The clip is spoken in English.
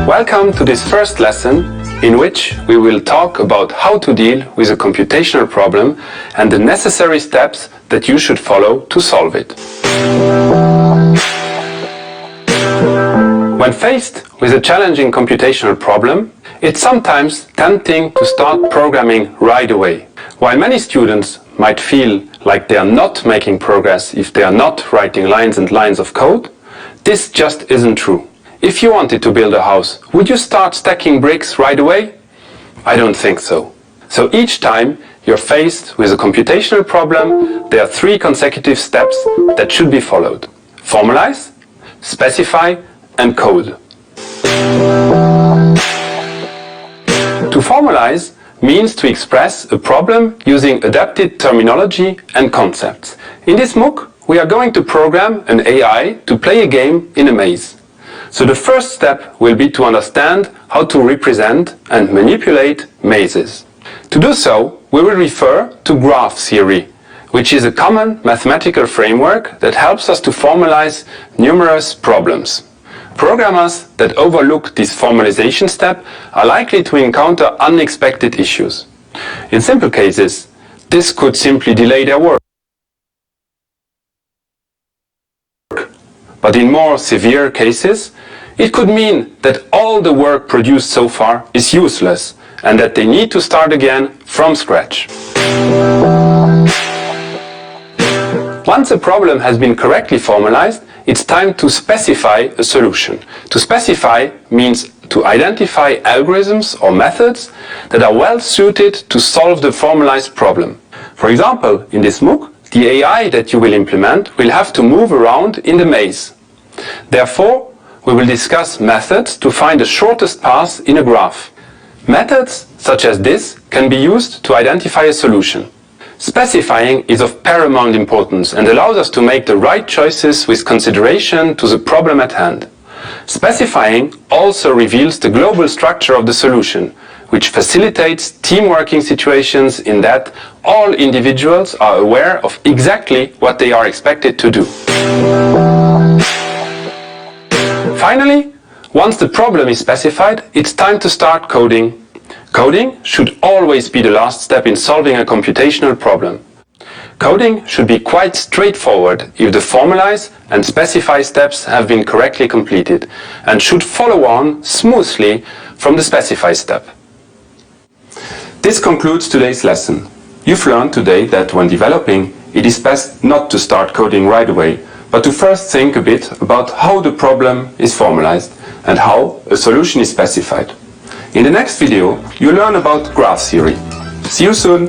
Welcome to this first lesson in which we will talk about how to deal with a computational problem and the necessary steps that you should follow to solve it. When faced with a challenging computational problem, it's sometimes tempting to start programming right away. While many students might feel like they are not making progress if they are not writing lines and lines of code, this just isn't true. If you wanted to build a house, would you start stacking bricks right away? I don't think so. So each time you're faced with a computational problem, there are 3 consecutive steps that should be followed. Formalize, specify, and code. To formalize means to express a problem using adapted terminology and concepts. In this MOOC, we are going to program an AI to play a game in a maze. So the first step will be to understand how to represent and manipulate mazes. To do so, we will refer to graph theory, which is a common mathematical framework that helps us to formalize numerous problems. Programmers that overlook this formalization step are likely to encounter unexpected issues. In simple cases, this could simply delay their work. But in more severe cases, it could mean that all the work produced so far is useless and that they need to start again from scratch. Once a problem has been correctly formalized, it's time to specify a solution. To specify means to identify algorithms or methods that are well suited to solve the formalized problem. For example, in this MOOC, the AI that you will implement will have to move around in the maze. Therefore, we will discuss methods to find the shortest path in a graph. Methods such as this can be used to identify a solution. Specifying is of paramount importance and allows us to make the right choices with consideration to the problem at hand. Specifying also reveals the global structure of the solution, which facilitates team working situations in that all individuals are aware of exactly what they are expected to do. Finally, once the problem is specified, it's time to start coding. Coding should always be the last step in solving a computational problem. Coding should be quite straightforward if the formalize and specify steps have been correctly completed, and should follow on smoothly from the specify step. This concludes today's lesson. You've learned today that when developing, it is best not to start coding right away, but to first think a bit about how the problem is formalized and how a solution is specified. In the next video, you'll learn about graph theory. See you soon!